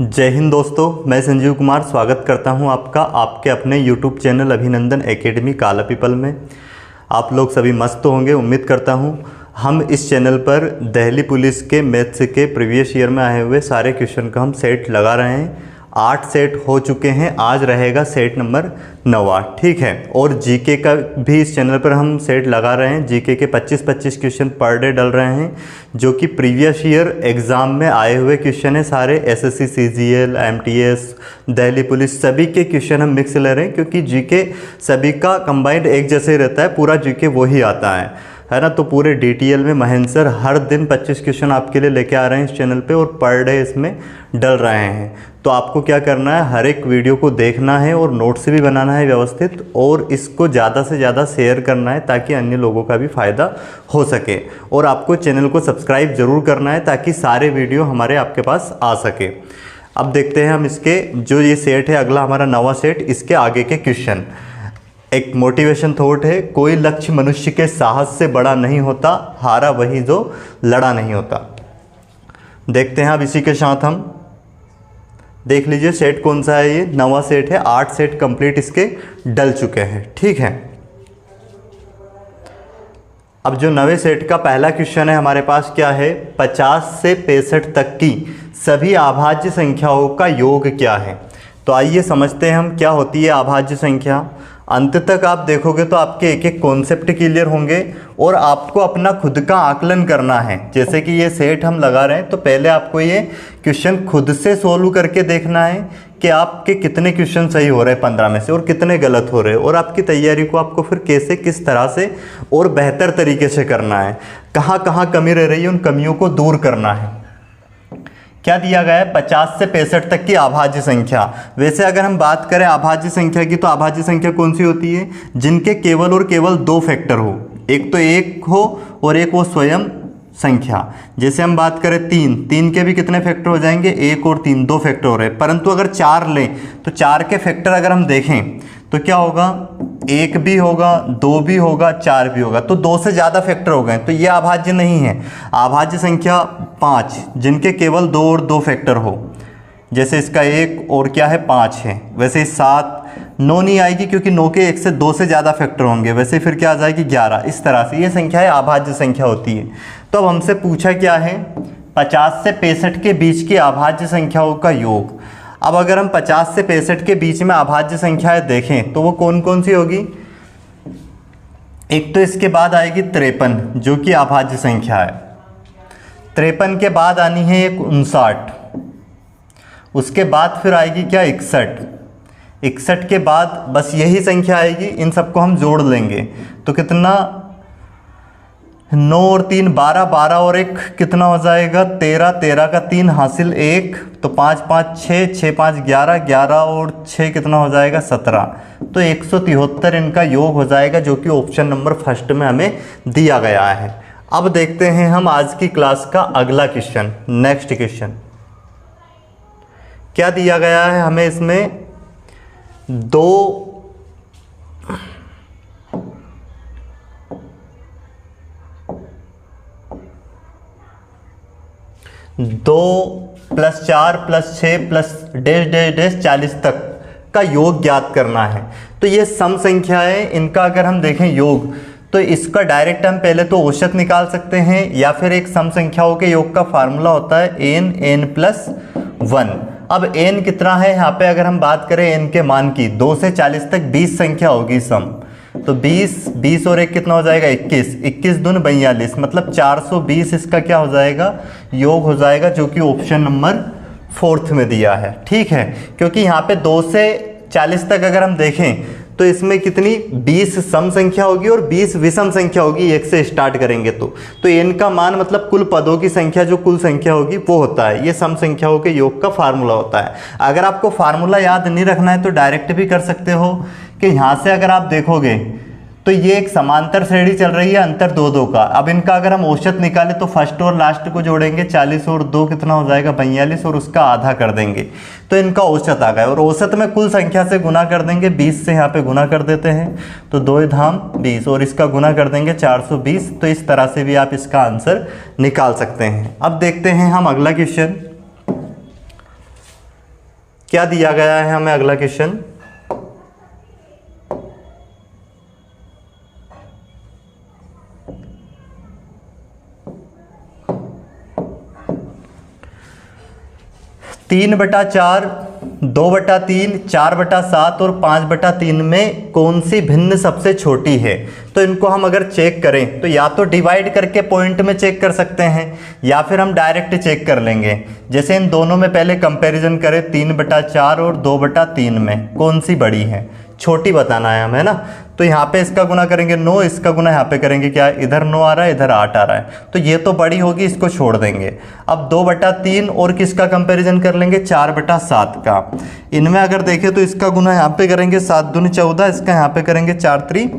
जय हिंद दोस्तों, मैं संजीव कुमार स्वागत करता हूं आपका आपके अपने YouTube चैनल अभिनंदन एकेडमी काला पीपल में। आप लोग सभी मस्त होंगे उम्मीद करता हूं। हम इस चैनल पर दिल्ली पुलिस के मैथ्स के प्रीवियस ईयर में आए हुए सारे क्वेश्चन का हम सेट लगा रहे हैं। 8 सेट हो चुके हैं, आज रहेगा सेट नंबर 9, ठीक है। और जीके का भी इस चैनल पर हम सेट लगा रहे हैं। जीके के 25-25 क्वेश्चन पर डे डल रहे हैं, जो कि प्रीवियस ईयर एग्ज़ाम में आए हुए क्वेश्चन है सारे। SSC, CGL, MTS, Delhi police सभी के क्वेश्चन हम मिक्स ले रहे हैं, क्योंकि जीके सभी का कंबाइंड एक जैसे ही रहता है, पूरा जीके वही आता है ना। तो पूरे डिटेल में महेंद्र सर हर दिन 25 क्वेश्चन आपके लिए लेके आ रहे हैं इस चैनल पे, और पर डे इसमें डल रहे हैं। तो आपको क्या करना है, हर एक वीडियो को देखना है और नोट्स भी बनाना है व्यवस्थित, और इसको ज़्यादा से ज़्यादा शेयर करना है ताकि अन्य लोगों का भी फ़ायदा हो सके। और आपको चैनल को सब्सक्राइब ज़रूर करना है ताकि सारे वीडियो हमारे आपके पास आ सके। अब देखते हैं हम इसके जो ये सेट है, अगला हमारा 9वां सेट, इसके आगे के क्वेश्चन। एक मोटिवेशन थॉट है, कोई लक्ष्य मनुष्य के साहस से बड़ा नहीं होता, हारा वही जो लड़ा नहीं होता। देखते हैं अब इसी के साथ हम देख लीजिए सेट कौन सा है। ये 9वां सेट है, 8 सेट कंप्लीट इसके डल चुके हैं, ठीक है। अब जो 9वें सेट का पहला क्वेश्चन है हमारे पास क्या है, 50 से 65 तक की सभी अभाज्य संख्याओं का योग क्या है। तो आइए समझते हैं हम क्या होती है अभाज्य संख्या। अंत तक आप देखोगे तो आपके एक एक कॉन्सेप्ट क्लियर होंगे, और आपको अपना खुद का आकलन करना है। जैसे कि ये सेट हम लगा रहे हैं, तो पहले आपको ये क्वेश्चन खुद से सोल्व करके देखना है कि आपके कितने क्वेश्चन सही हो रहे हैं 15 में से, और कितने गलत हो रहे हैं, और आपकी तैयारी को आपको फिर कैसे किस तरह से और बेहतर तरीके से करना है, कहाँ कहाँ कमी रह रही है उन कमियों को दूर करना है। क्या दिया गया है, 50 से 65 तक की अभाज्य संख्या। वैसे अगर हम बात करें अभाज्य संख्या की, तो अभाज्य संख्या कौन सी होती है, जिनके केवल और केवल 2 फैक्टर हो। एक तो 1 हो और एक वो स्वयं संख्या। जैसे हम बात करें 3 के भी कितने फैक्टर हो जाएंगे, 1 और 3 2 फैक्टर हो रहे हैं। परंतु अगर 4 लें तो 4 के फैक्टर अगर हम देखें तो क्या होगा, 1 भी होगा, 2 भी होगा, 4 भी होगा, तो 2 से ज़्यादा फैक्टर हो गए, तो ये अभाज्य नहीं है। अभाज्य संख्या 5, जिनके केवल 2 और 2 फैक्टर हो। जैसे इसका 1 और क्या है 5 है। वैसे 7, 9 नहीं आएगी क्योंकि 9 के 1 से 2 से ज़्यादा फैक्टर होंगे। वैसे फिर क्या आ जाएगी 11। इस तरह से ये संख्या है अभाज्य संख्या होती है। तो अब हमसे पूछा क्या है, 50 से 65 के बीच की अभाज्य संख्याओं का योग। अब अगर हम 50 से 65 के बीच में अभाज्य संख्याएं देखें तो वो कौन कौन सी होगी। एक तो इसके बाद आएगी 53, जो कि अभाज्य संख्या है। 53 के बाद आनी है एक 59, उसके बाद फिर आएगी क्या 61। 61 के बाद बस यही संख्या आएगी, इन सबको हम जोड़ लेंगे तो कितना, 9 और 3 12, 12 और 1 कितना हो जाएगा 13, 13 का 3 हासिल 1, तो 5 5 6, 6 5 11, 11 और 6 कितना हो जाएगा 17। तो 173 इनका योग हो जाएगा, जो कि ऑप्शन नंबर फर्स्ट में हमें दिया गया है। अब देखते हैं हम आज की क्लास का अगला क्वेश्चन, नेक्स्ट क्वेश्चन। क्या दिया गया है हमें इसमें, 2 + 4 + 6 + डैश डैश डैश 40 तक का योग ज्ञात करना है। तो ये सम संख्या है, इनका अगर हम देखें योग, तो इसका डायरेक्ट हम पहले तो औसत निकाल सकते हैं, या फिर एक सम संख्याओं के योग का फार्मूला होता है n + 1। अब n कितना है यहाँ पे, अगर हम बात करें n के मान की, 2 से 40 तक 20 संख्या होगी सम, तो 20 और 1 कितना हो जाएगा 21, 21 दूनी 42, मतलब 420 इसका क्या हो जाएगा योग हो जाएगा, जो कि ऑप्शन नंबर 4 में दिया है, ठीक है। क्योंकि यहाँ पे 2 से 40 तक अगर हम देखें तो इसमें कितनी 20 सम संख्या होगी और 20 विषम संख्या होगी, 1 से स्टार्ट करेंगे तो n का मान मतलब कुल पदों की संख्या, जो कुल संख्या होगी वो होता है। ये सम संख्याओं के योग का फार्मूला होता है। अगर आपको फार्मूला याद नहीं रखना है तो डायरेक्ट भी कर सकते हो कि यहाँ से अगर आप देखोगे तो ये एक समांतर श्रेणी चल रही है, अंतर 2 2 का। अब इनका अगर हम औसत निकालें तो फर्स्ट और लास्ट को जोड़ेंगे, 40 और 2 कितना हो जाएगा 42, और उसका आधा कर देंगे तो इनका औसत आ गया। और औसत में कुल संख्या से गुना कर देंगे, 20 से यहाँ पे गुना कर देते हैं तो 2 धाम 20, और इसका गुना कर देंगे 420। तो इस तरह से भी आप इसका आंसर निकाल सकते हैं। अब देखते हैं हम अगला क्वेश्चन। क्या दिया गया है हमें अगला क्वेश्चन? तीन बटा चार, 2/3, 4/7 और 5/3 में कौन सी भिन्न सबसे छोटी है? तो इनको हम अगर चेक करें तो या तो डिवाइड करके पॉइंट में चेक कर सकते हैं या फिर हम डायरेक्ट चेक कर लेंगे। जैसे इन दोनों में पहले कंपैरिजन करें, 3/4 और 2/3 में कौन सी बड़ी है, छोटी बताना है हमें ना। तो यहाँ पे इसका गुना करेंगे 9, इसका गुना यहाँ पे करेंगे क्या, इधर 9 आ रहा है, इधर 8 आ रहा है, तो ये तो बड़ी होगी, इसको छोड़ देंगे। अब 2/3 और किसका कंपैरिजन कर लेंगे, 4/7 का। इनमें अगर देखें तो इसका गुना यहाँ पे करेंगे 7 दूनी 14, इसका यहाँ पे करेंगे 4 3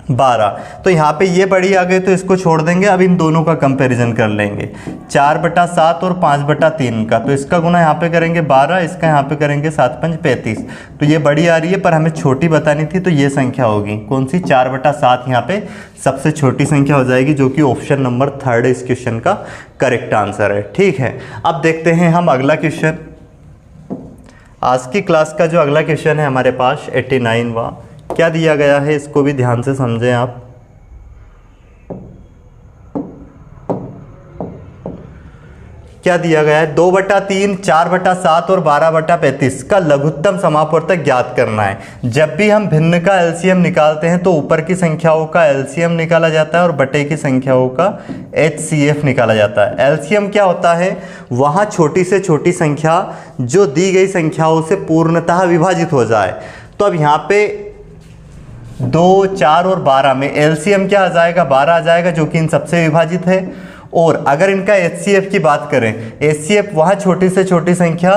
12, तो यहाँ पे ये बड़ी आ गई तो इसको छोड़ देंगे। अब इन दोनों का कंपैरिजन कर लेंगे, 4/7 और 5/3 का, तो इसका गुना यहाँ पे करेंगे 12, इसका यहाँ पे करेंगे 7 5 35, तो ये बड़ी आ रही है पर हमें छोटी बतानी थी, तो ये संख्या होगी कौन सी, 4/7 यहाँ पे सबसे छोटी संख्या हो जाएगी, जो कि ऑप्शन नंबर 3 इस क्वेश्चन का करेक्ट आंसर है। ठीक है, अब देखते हैं हम अगला क्वेश्चन। आज की क्लास का जो अगला क्वेश्चन है हमारे पास 89वां, क्या दिया गया है इसको भी ध्यान से समझें आप। क्या दिया गया है, 2/3, 4/7 और 12/35 का लघुत्तम समापवर्तक ज्ञात करना है। जब भी हम भिन्न का एलसीएम निकालते हैं तो ऊपर की संख्याओं का एलसीएम निकाला जाता है और बटे की संख्याओं का एचसीएफ निकाला जाता है। एलसीएम क्या होता है, वहां छोटी से छोटी संख्या जो दी गई संख्याओं से पूर्णतः विभाजित हो जाए। तो अब यहाँ पे 2, 4 और 12 में एलसीएम क्या आ जाएगा, 12 आ जाएगा, जो कि इन सबसे विभाजित है। और अगर इनका एचसीएफ की बात करें, एचसीएफ वहाँ छोटी से छोटी संख्या,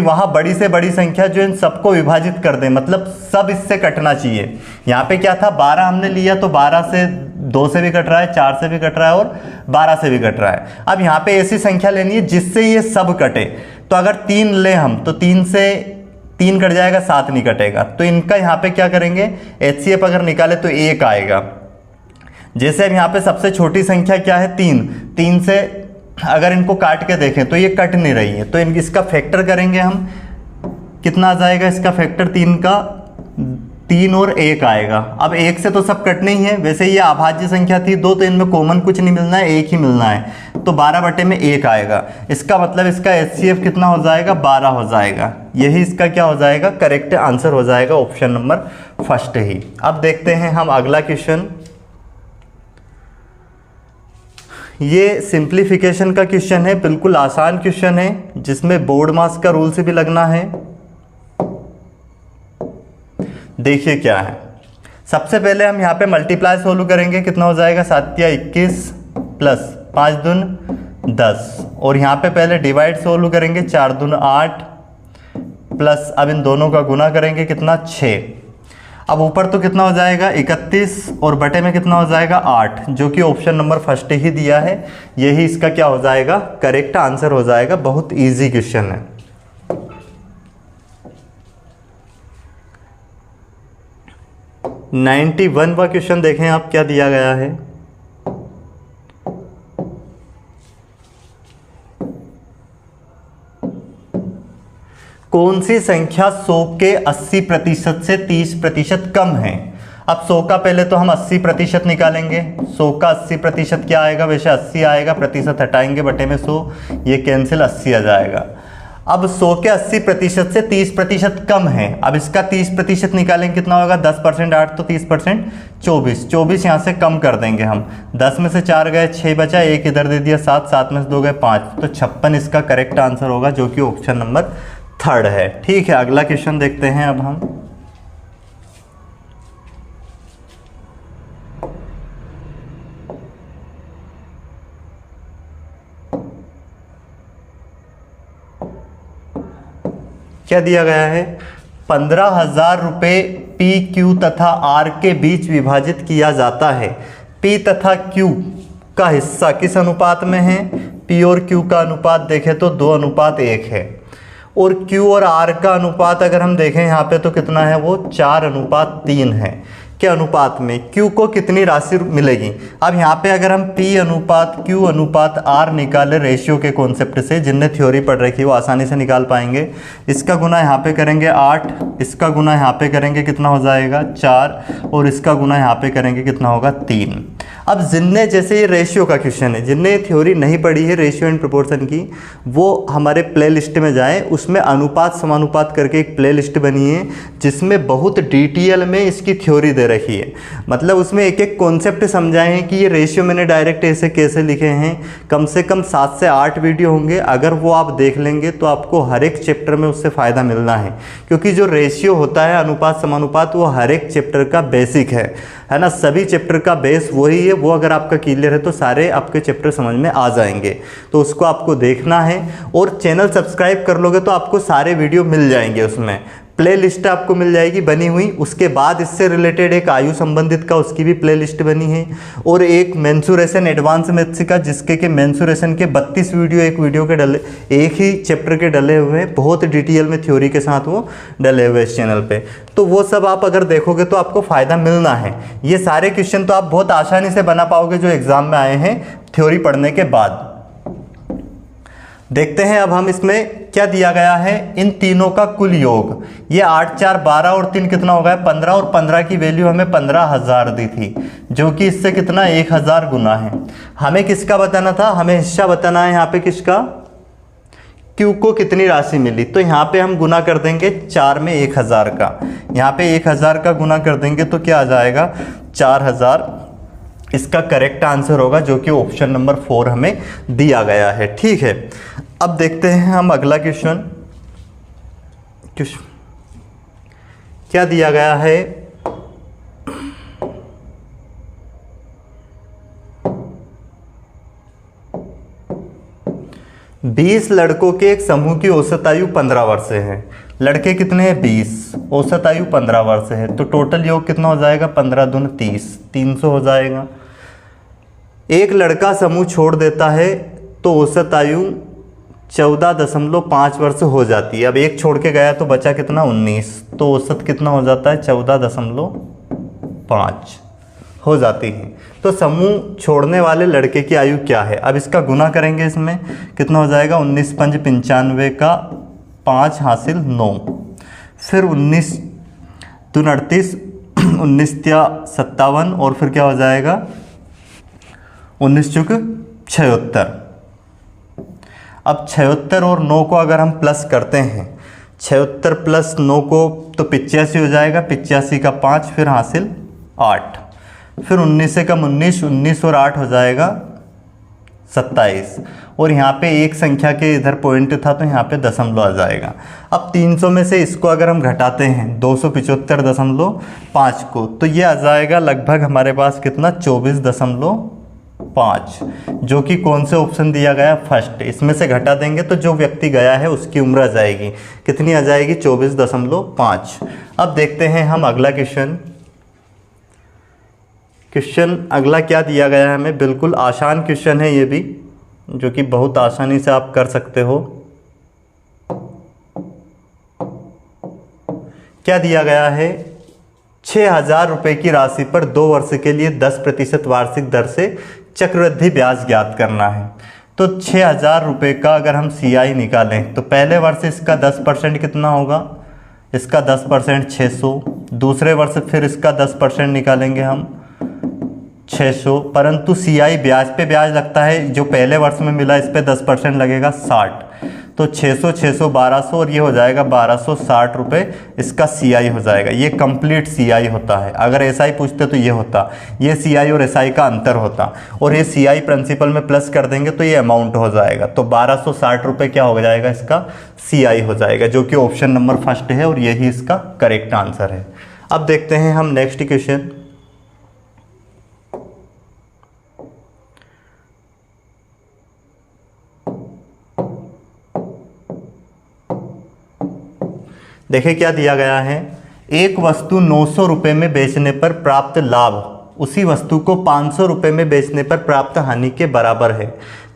वहाँ बड़ी से बड़ी संख्या जो इन सबको विभाजित कर दे, मतलब सब इससे कटना चाहिए। यहाँ पे क्या था, 12 हमने लिया तो 12 से 2 से भी कट रहा है, 4 से भी कट रहा है और 12 से भी कट रहा है। अब यहाँ पे ऐसी संख्या लेनी है जिससे ये सब कटे। तो अगर 3 ले हम तो 3 से 3 कट जाएगा, 7 नहीं कटेगा। तो इनका यहाँ पे क्या करेंगे, एचसीएफ अगर निकाले तो 1 आएगा। जैसे अब यहाँ पे सबसे छोटी संख्या क्या है, 3 से अगर इनको काट के देखें तो ये कट नहीं रही है, तो इसका फैक्टर करेंगे हम, कितना आ जाएगा इसका फैक्टर 3 का, 3 और 1 आएगा। अब 1 से तो सब कटने ही है, वैसे ये अभाज्य संख्या थी 2, तो इनमें कॉमन कुछ नहीं मिलना है, 1 ही मिलना है, तो 12/1 आएगा। इसका मतलब इसका एचसीएफ कितना हो जाएगा, 12 हो जाएगा। यही इसका क्या हो जाएगा, करेक्ट आंसर हो जाएगा ऑप्शन नंबर 1 ही। अब देखते हैं हम अगला क्वेश्चन। ये सिंप्लीफिकेशन का क्वेश्चन है, बिल्कुल आसान क्वेश्चन है, जिसमें बोर्ड मास का रूल से भी लगना है। देखिए क्या है, सबसे पहले हम यहाँ पे मल्टीप्लाई सोल्व करेंगे, कितना हो जाएगा, 7 या 21 प्लस 5 दून 10, और यहाँ पे पहले डिवाइड सोल्व करेंगे, 4 दून 8 प्लस, अब इन दोनों का गुना करेंगे, कितना 6। अब ऊपर तो कितना हो जाएगा 31 और बटे में कितना हो जाएगा 8, जो कि ऑप्शन नंबर 1 ही दिया है। यही इसका क्या हो जाएगा, करेक्ट आंसर हो जाएगा। बहुत इजी क्वेश्चन है। नाइन्टी 91वां क्वेश्चन देखें आप, क्या दिया गया है। कौन सी संख्या 100 के 80% से 30% कम है। अब 100 का पहले तो हम 80% निकालेंगे, 100 का 80% क्या आएगा, वैसे 80 आएगा, प्रतिशत हटाएंगे बटे में 100, ये कैंसिल 80 आ जाएगा। अब 100 के 80% से 30% कम है। अब इसका 30% निकालेंगे, कितना होगा, 10% 8 तो 30% 24 यहाँ से कम कर देंगे हम, 10 में से 4 गए, 6 बचा, 1 इधर दे दिया 7, 7 में से 2 गए 5, तो 56 इसका करेक्ट आंसर होगा, जो कि ऑप्शन नंबर 3 है। ठीक है, अगला क्वेश्चन देखते हैं अब हम। क्या दिया गया है, 15,000 रुपये पी क्यू तथा आर के बीच विभाजित किया जाता है। पी तथा क्यू का हिस्सा किस अनुपात में है, पी और क्यू का अनुपात देखें तो 2:1 है, और Q और R का अनुपात अगर हम देखें यहाँ पे तो कितना है, वो 4:3 है। के अनुपात में Q को कितनी राशि मिलेगी। अब यहाँ पे अगर हम P अनुपात Q अनुपात R निकाले रेशियो के कॉन्सेप्ट से, जिनने थ्योरी पढ़ रखी है वो आसानी से निकाल पाएंगे। इसका गुना यहाँ पे करेंगे 8, इसका गुना यहाँ पे करेंगे कितना हो जाएगा 4, और इसका गुना यहाँ पे करेंगे कितना होगा 3। अब जिनने, जैसे ये रेशियो का क्वेश्चन है, जिनने थ्योरी नहीं पढ़ी है रेशियो एंड प्रोपोर्शन की, वो हमारे प्ले लिस्ट में जाएँ। उसमें अनुपात समानुपात करके एक प्ले लिस्ट बनी है जिसमें बहुत डिटेल में इसकी थ्योरी दे रखी है। मतलब उसमें एक एक कॉन्सेप्ट समझाए हैं कि ये रेशियो मैंने डायरेक्ट ऐसे कैसे लिखे हैं। कम से कम 7 से 8 वीडियो होंगे, अगर वो आप देख लेंगे तो आपको हर एक चैप्टर में उससे फ़ायदा मिलना है। क्योंकि जो रेशियो होता है अनुपात समानुपात, वो हर एक चैप्टर का बेसिक है ना। सभी चैप्टर का बेस वही है। वो अगर आपका क्लियर है तो सारे आपके चैप्टर समझ में आ जाएंगे। तो उसको आपको देखना है, और चैनल सब्सक्राइब कर लोगे तो आपको सारे वीडियो मिल जाएंगे। उसमें प्ले लिस्ट आपको मिल जाएगी बनी हुई। उसके बाद इससे रिलेटेड एक आयु संबंधित का, उसकी भी प्ले लिस्ट बनी है, और एक मेंसुरेशन एडवांस मैथ्स का, जिसके के मेंसुरेशन के 32 वीडियो एक वीडियो के डले, एक ही चैप्टर के डले हुए हैं। बहुत डिटेल में थ्योरी के साथ वो डले हुए इस चैनल पे। तो वो सब आप अगर देखोगे तो आपको फ़ायदा मिलना है। ये सारे क्वेश्चन तो आप बहुत आसानी से बना पाओगे जो एग्ज़ाम में आए हैं थ्योरी पढ़ने के बाद। देखते हैं अब हम इसमें क्या दिया गया है, इन तीनों का कुल योग। ये 8 4 12 और 3 कितना हो गया 15, और 15 की वैल्यू हमें 15,000 दी थी, जो कि इससे कितना 1000 गुना है। हमें किसका बताना था, हमें हिस्सा बताना है यहाँ पे किसका, Q को कितनी राशि मिली। तो यहाँ पे हम गुना कर देंगे 4 में 1000 का, यहाँ पे 1000 का गुना कर देंगे तो क्या आ जाएगा 4000। इसका करेक्ट आंसर होगा, जो कि ऑप्शन नंबर 4 हमें दिया गया है। ठीक है, अब देखते हैं हम अगला क्वेश्चन क्या दिया गया है। बीस लड़कों के एक समूह की औसत आयु 15 वर्ष है। लड़के कितने हैं 20, औसत आयु 15 वर्ष है। तो टोटल योग कितना हो जाएगा 15 दूनी 30, 300 हो जाएगा। एक लड़का समूह छोड़ देता है तो औसत आयु 14.5 वर्ष हो जाती है। अब एक छोड़ के गया तो बचा कितना 19, तो औसत कितना हो जाता है 14.5 हो जाती है। तो समूह छोड़ने वाले लड़के की आयु क्या है। अब इसका गुना करेंगे, इसमें कितना हो जाएगा 19 5 95 का 5 हासिल 9, फिर 19 दून 38, 19 त्या 57, और फिर क्या हो जाएगा 19 चुक 76। अब 76 और 9 को अगर हम प्लस करते हैं, 76 प्लस 9 को तो 85 हो जाएगा, 85 का 5 फिर हासिल 8, फिर 19 से कम 19, 19 और 8 हो जाएगा 27, और यहाँ पे एक संख्या के इधर पॉइंट था तो यहाँ पे दशमलव आ जाएगा। अब 300 में से इसको अगर हम घटाते हैं 275.5 को, तो ये आ जाएगा लगभग हमारे पास कितना 24.5, जो कि कौन से ऑप्शन दिया गया फर्स्ट। इसमें से घटा देंगे तो जो व्यक्ति गया है उसकी उम्र आ जाएगी, कितनी आ जाएगी 24.5। अब देखते हैं हम अगला क्वेश्चन अगला क्या दिया गया है हमें। बिल्कुल आसान क्वेश्चन है ये भी, जो कि बहुत आसानी से आप कर सकते हो। क्या दिया गया है, 6,000 रुपये की राशि पर 2 वर्ष के लिए 10% वार्षिक दर से चक्रवृद्धि ब्याज ज्ञात करना है। तो 6,000 रुपये का अगर हम CI निकालें तो पहले वर्ष इसका 10% कितना होगा, इसका 10% 600, दूसरे वर्ष फिर इसका 10% निकालेंगे हम 600, परंतु CI ब्याज पे ब्याज लगता है, जो पहले वर्ष में मिला इस पे 10% लगेगा 60, तो 600 600 1200, और ये हो जाएगा 1260 रुपये इसका CI हो जाएगा। ये कंप्लीट CI होता है। अगर SI पूछते तो ये होता, ये CI और SI का अंतर होता, और ये CI प्रिंसिपल में प्लस कर देंगे तो ये अमाउंट हो जाएगा। तो 1260 रुपये क्या हो जाएगा, इसका CI हो जाएगा, जो कि ऑप्शन नंबर फर्स्ट है और यही इसका करेक्ट आंसर है। अब देखते हैं हम नेक्स्ट क्वेश्चन। देखिए क्या दिया गया है, एक वस्तु 900 रुपये में बेचने पर प्राप्त लाभ उसी वस्तु को 500 रुपये में बेचने पर प्राप्त हानि के बराबर है।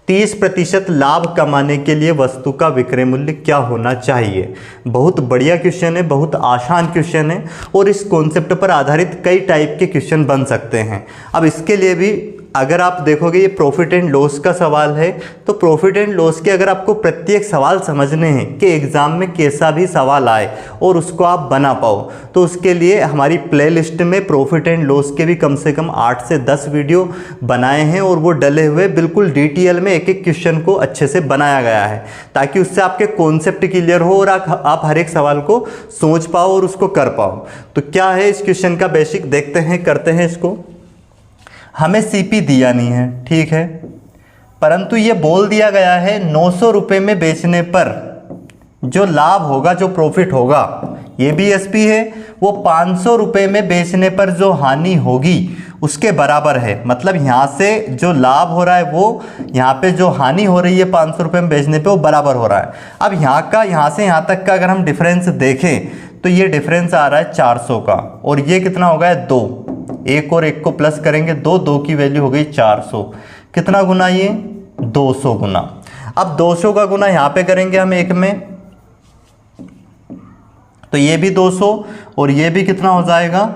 30% लाभ कमाने के लिए वस्तु का विक्रय मूल्य क्या होना चाहिए। बहुत बढ़िया क्वेश्चन है, बहुत आसान क्वेश्चन है और इस कॉन्सेप्ट पर आधारित कई टाइप के क्वेश्चन बन सकते हैं। अब इसके लिए भी अगर आप देखोगे ये प्रॉफिट एंड लॉस का सवाल है, तो प्रॉफिट एंड लॉस के अगर आपको प्रत्येक सवाल समझने हैं कि एग्ज़ाम में कैसा भी सवाल आए और उसको आप बना पाओ, तो उसके लिए हमारी प्लेलिस्ट में प्रॉफिट एंड लॉस के भी कम से कम 8 से 10 वीडियो बनाए हैं और वो डले हुए बिल्कुल डिटेल में एक एक क्वेश्चन को अच्छे से बनाया गया है, ताकि उससे आपके कॉन्सेप्ट क्लियर हो और आप हर एक सवाल को सोच पाओ और उसको कर पाओ। तो क्या है इस क्वेश्चन का बेसिक, देखते हैं, करते हैं इसको। हमें सीपी दिया नहीं है, ठीक है, परंतु ये बोल दिया गया है 900 रुपये में बेचने पर जो लाभ होगा, जो प्रॉफिट होगा, ये भी एसपी है, वो 500 रुपये में बेचने पर जो हानि होगी उसके बराबर है। मतलब यहाँ से जो लाभ हो रहा है वो यहाँ पे जो हानि हो रही है 500 रुपये में बेचने पे वो बराबर हो रहा है। अब यहाँ से यहाँ तक का अगर हम डिफरेंस देखें तो ये डिफरेंस आ रहा है 400 का, और ये कितना होगा 2, एक और एक को प्लस करेंगे 2 की वैल्यू हो गई 400। कितना गुना, ये 200 गुना। अब 200 का गुना यहाँ पे करेंगे हम एक में, तो ये भी 200 और ये भी कितना हो जाएगा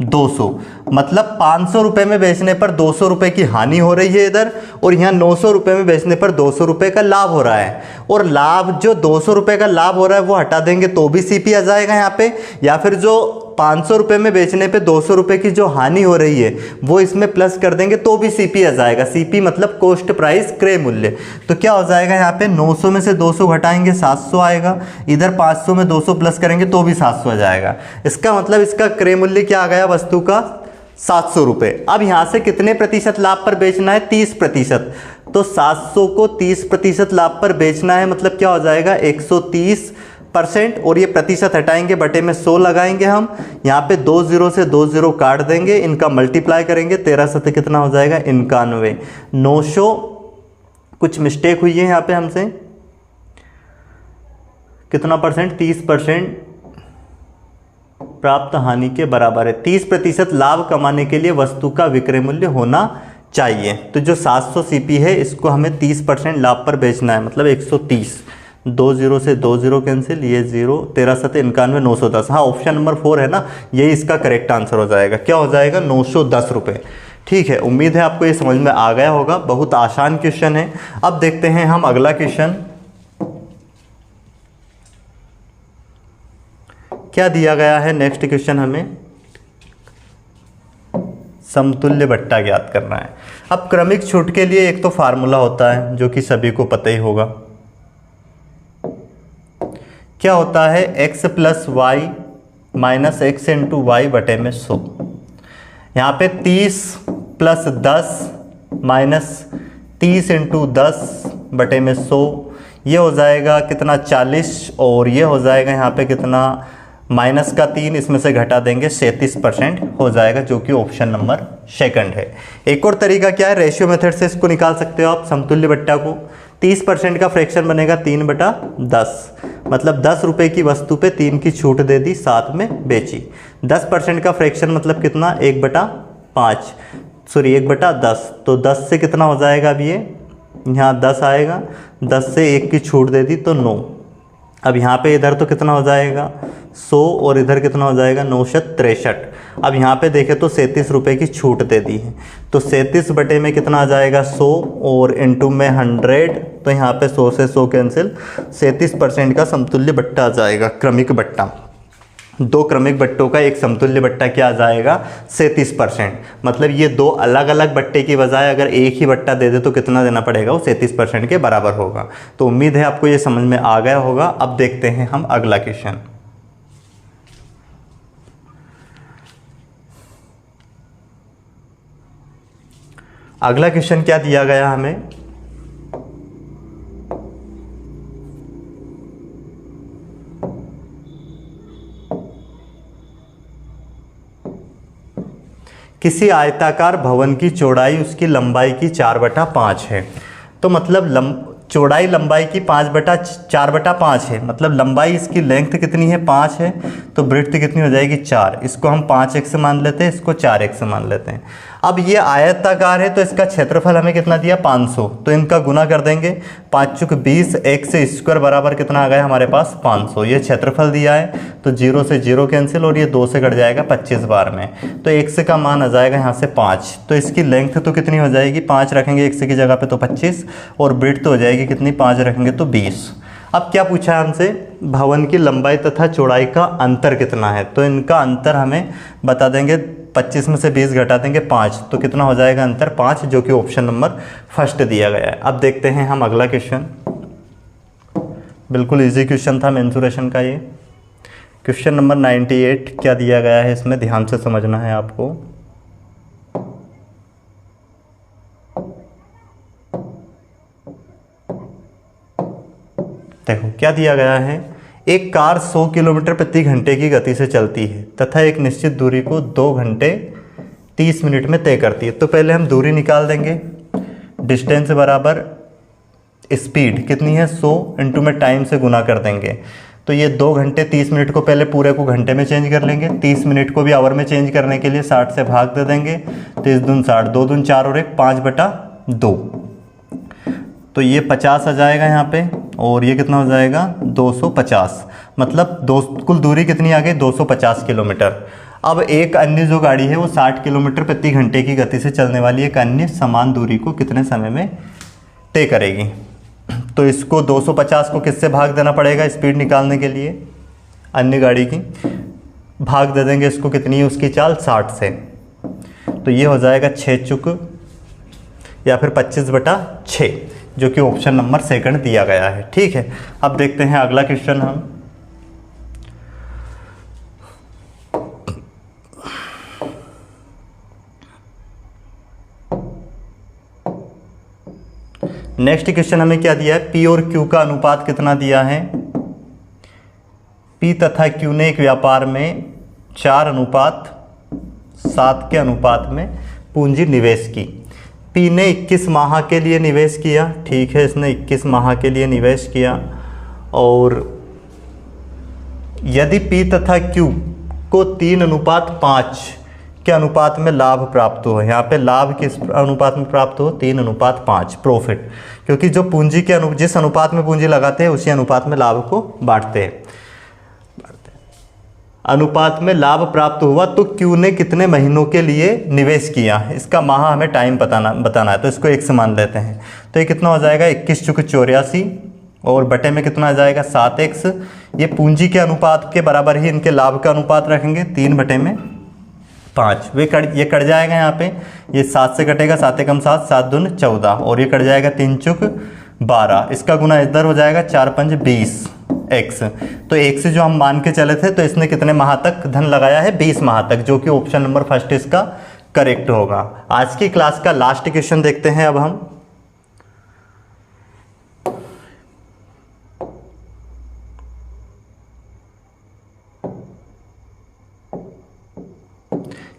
200। मतलब 500 रुपये में बेचने पर 200 रुपये की हानि हो रही है इधर, और यहाँ 900 रुपये में बेचने पर 200 रुपये का लाभ हो रहा है। और लाभ जो 200 रुपये का लाभ हो रहा है वो हटा देंगे तो भी सीपी आ जाएगा यहाँ पे, या फिर जो 500 रुपये में बेचने पे 200 रुपये की जो हानि हो रही है वो इसमें प्लस कर देंगे तो भी सीपी आ जाएगा। सीपी मतलब कॉस्ट प्राइस क्रय मूल्य। तो क्या हो जाएगा यहाँ पे 900 में से 200 घटाएंगे 700 आएगा, इधर 500 में 200 प्लस करेंगे तो भी 700 आ जाएगा। इसका मतलब इसका क्रय मूल्य क्या आ गया वस्तु का 700 रुपये। अब यहाँ से कितने प्रतिशत लाभ पर बेचना है, 30%। तो 700 को 30% लाभ पर बेचना है, मतलब क्या हो जाएगा 130%, और ये प्रतिशत हटाएंगे बटे में 100 लगाएंगे हम, यहाँ पे 2 0 से 2 0 काट देंगे, इनका मल्टीप्लाई करेंगे, 13 से कितना हो जाएगा 91। 900, कुछ मिस्टेक हुई है यहाँ पे हमसे, कितना परसेंट, 30% प्राप्त हानि के बराबर है। 30% लाभ कमाने के लिए वस्तु का विक्रय मूल्य होना चाहिए। तो जो 700 सीपी है इसको हमें 30% लाभ पर बेचना है, मतलब 130। 2 0 से 2 0 कैंसिल, ये 0, 13 7 91, 910। हाँ, ऑप्शन नंबर 4 है ना, यही इसका करेक्ट आंसर हो जाएगा। क्या हो जाएगा 910 रुपये। ठीक है, उम्मीद है आपको ये समझ में आ गया होगा। बहुत आसान क्वेश्चन है। अब देखते हैं हम अगला क्वेश्चन क्या दिया गया है। नेक्स्ट क्वेश्चन हमें समतुल्य बट्टा ज्ञात करना है। अब क्रमिक छूट के लिए एक तो फार्मूला होता है जो कि सभी को पता ही होगा। क्या होता है, x plus y minus x into y बटे में 100। यहाँ पे 30 प्लस 10 माइनस 30 इंटू 10 बटे में 100, ये हो जाएगा कितना 40, और ये हो जाएगा यहाँ पे कितना माइनस का 3, इसमें से घटा देंगे 37% हो जाएगा, जो कि ऑप्शन नंबर सेकंड है। एक और तरीका क्या है, रेशियो मेथड से इसको निकाल सकते हो आप समतुल्य बट्टा को। 30% का फ्रैक्शन बनेगा 3/10, मतलब 10 रुपये की वस्तु पे 3 की छूट दे दी, साथ में बेची। 10% का फ्रैक्शन मतलब कितना 1/5, सॉरी 1/10, तो 10 से कितना हो जाएगा, अब ये यहाँ 10 आएगा, 10 से 1 की छूट दे दी तो 9। अब यहाँ पे इधर तो कितना हो जाएगा 100, और इधर कितना हो जाएगा 9 × 63। अब यहाँ पे देखें तो 37 रुपये की छूट दे दी है, तो 37 बटे में कितना आ जाएगा 100, और इनटू में 100, तो यहाँ पे 100 से 100 कैंसिल, 37% का समतुल्य बट्टा आ जाएगा, क्रमिक बट्टा। 2 क्रमिक बट्टों का एक समतुल्य बट्टा क्या आ जाएगा 37%। मतलब ये 2 अलग अलग बट्टे की बजाय अगर एक ही बट्टा दे दे तो कितना देना पड़ेगा, वो 37% के बराबर होगा। तो उम्मीद है आपको ये समझ में आ गया होगा। अब देखते हैं हम अगला क्वेश्चन। अगला क्वेश्चन क्या दिया गया हमें, किसी आयताकार भवन की चौड़ाई उसकी लंबाई की 4/5 है। तो मतलब चौड़ाई लंबाई की 4/5 है, मतलब लंबाई इसकी लेंथ कितनी है 5 है, तो ब्रेड्थ कितनी हो जाएगी 4। इसको हम 5x मान लेते हैं, इसको 4x मान लेते हैं। अब ये आयताकार है तो इसका क्षेत्रफल हमें कितना दिया 500, तो इनका गुना कर देंगे 5 × 20 x स्क्वायर बराबर कितना आ गया हमारे पास 500। ये क्षेत्रफल दिया है तो 0 से 0 कैंसिल और ये 2 से कट जाएगा 25 बार में, तो x का मान आ जाएगा यहाँ से 5। तो इसकी लेंथ तो कितनी हो जाएगी 5 रखेंगे x की जगह पे तो 25, और ब्रेड्थ तो हो जाएगी कितनी 5 रखेंगे तो 20। अब क्या पूछा है हमसे, भवन की लंबाई तथा चौड़ाई का अंतर कितना है, तो इनका अंतर हमें बता देंगे 25 में से 20 घटा देंगे 5, तो कितना हो जाएगा अंतर 5, जो कि ऑप्शन नंबर फर्स्ट दिया गया है। अब देखते हैं हम अगला क्वेश्चन, बिल्कुल इजी क्वेश्चन था मेंसुरेशन का। ये क्वेश्चन नंबर 98 क्या दिया गया है, इसमें ध्यान से समझना है आपको। देखो क्या दिया गया है, एक कार 100 किलोमीटर प्रति घंटे की गति से चलती है तथा एक निश्चित दूरी को 2 घंटे 30 मिनट में तय करती है। तो पहले हम दूरी निकाल देंगे, डिस्टेंस बराबर स्पीड कितनी है 100 इंटू में टाइम से गुना कर देंगे, तो ये 2 घंटे 30 मिनट को पहले पूरे को घंटे में चेंज कर लेंगे, 30 मिनट को भी आवर में चेंज करने के लिए 60 से भाग दे देंगे, 30 दून 60, 2 दून 4 और 1 5/2, तो ये 50 आ जाएगा यहाँ पे, और ये कितना हो जाएगा 250, मतलब कुल दूरी कितनी आ गई 250 किलोमीटर। अब एक अन्य जो गाड़ी है वो 60 किलोमीटर प्रति घंटे की गति से चलने वाली एक अन्य समान दूरी को कितने समय में तय करेगी, तो इसको 250 को किससे भाग देना पड़ेगा स्पीड निकालने के लिए, अन्य गाड़ी की भाग दे देंगे, इसको कितनी है उसकी चाल 60 से, तो ये हो जाएगा 6 चुक या फिर 25/6, जो कि ऑप्शन नंबर सेकंड दिया गया है। ठीक है, अब देखते हैं अगला क्वेश्चन हम। नेक्स्ट क्वेश्चन हमें क्या दिया है, P और Q का अनुपात कितना दिया है। P तथा Q ने एक व्यापार में 4:7 के अनुपात में पूंजी निवेश की। P ने 21 माह के लिए निवेश किया, ठीक है, इसने 21 माह के लिए निवेश किया, और यदि P तथा Q को 3:5 के अनुपात में लाभ प्राप्त हो, यहाँ पे लाभ किस अनुपात में प्राप्त हो 3:5 प्रॉफिट, क्योंकि जो पूंजी के जिस अनुपात में पूंजी लगाते हैं उसी अनुपात में लाभ को बांटते हैं, अनुपात में लाभ प्राप्त हुआ, तो Q ने कितने महीनों के लिए निवेश किया, इसका माह हमें टाइम बताना है, तो इसको 1 से मान लेते हैं, तो ये कितना हो जाएगा 21 × 84 और बटे में कितना आ जाएगा 7x, ये पूंजी के अनुपात के बराबर ही इनके लाभ का अनुपात रखेंगे 3/5, ये कट जाएगा यहाँ पे, ये 7 से कटेगा, 7 एकम 7, 7 दून 14, और ये कट जाएगा 3 चुक 12, इसका गुना इधर हो जाएगा 4 5 20 x, तो x जो हम मान के चले थे, तो इसने कितने माह तक धन लगाया है 20 माह तक, जो कि ऑप्शन नंबर फर्स्ट इसका करेक्ट होगा। आज की क्लास का लास्ट क्वेश्चन देखते हैं अब हम।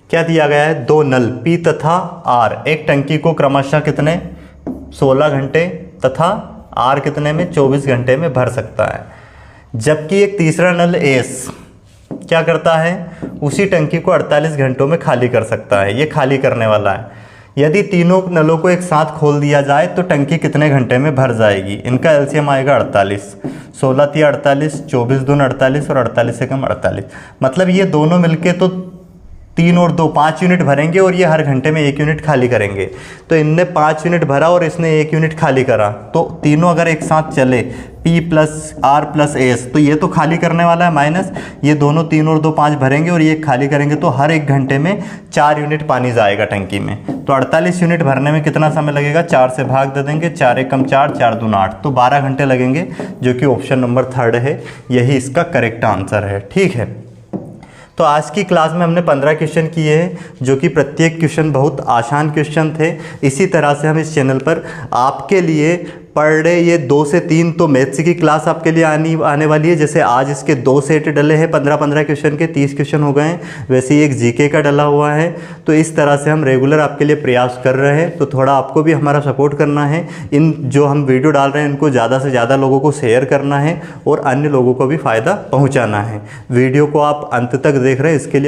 क्या दिया गया है, 2 नल P तथा R एक टंकी को क्रमशः कितने 16 घंटे तथा R कितने में 24 घंटे में भर सकता है, जबकि एक तीसरा नल S क्या करता है, उसी टंकी को 48 घंटों में खाली कर सकता है, ये खाली करने वाला है। यदि तीनों नलों को एक साथ खोल दिया जाए तो टंकी कितने घंटे में भर जाएगी, इनका एलसीएम आएगा 48, 16 × 48, 24 दून 48 और 48 एकम 48, मतलब ये दोनों मिलके तो 3 और 2 5 यूनिट भरेंगे, और ये हर घंटे में 1 यूनिट खाली करेंगे, तो इनने 5 यूनिट भरा और इसने 1 यूनिट खाली करा, तो तीनों अगर एक साथ चले P + R + S, तो ये तो खाली करने वाला है माइनस, ये दोनों 3 और 2 5 भरेंगे और ये खाली करेंगे, तो हर 1 घंटे में 4 यूनिट पानी जाएगा टंकी में, तो 48 यूनिट भरने में कितना समय लगेगा, 4 से भाग दे देंगे, 4 एकम 4, 4 दून 8, तो 12 घंटे लगेंगे, जो कि ऑप्शन नंबर थर्ड है, यही इसका करेक्ट आंसर है। ठीक है, तो आज की क्लास में हमने 15 क्वेश्चन किए हैं, जो कि प्रत्येक क्वेश्चन बहुत आसान क्वेश्चन थे। इसी तरह से हम इस चैनल पर आपके लिए पर डे ये 2 से 3 तो मैथ्स की क्लास आपके लिए आने वाली है। जैसे आज इसके 2 सेट डले हैं 15-15 क्वेश्चन के, 30 क्वेश्चन हो गए हैं। वैसे ही एक जीके का डला हुआ है। तो इस तरह से हम रेगुलर आपके लिए प्रयास कर रहे हैं। तो थोड़ा आपको भी हमारा सपोर्ट करना है। इन जो हम वीडियो डाल रहे हैं इनको ज़्यादा से ज़्यादा लोगों को शेयर करना है और अन्य लोगों को भी फ़ायदा पहुँचाना है। वीडियो को आप अंत तक देख रहे हैं इसके लिए